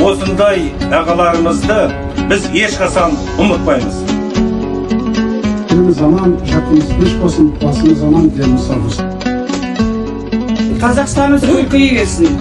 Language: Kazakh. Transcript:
Осындай ағаларымызды biz еш қашан ұмытпаймыз. Elimiz zaman, жакымыз күш болсын, басымыз zaman, делimiz сау болсын. Қазақстанымыз көркейе берсін.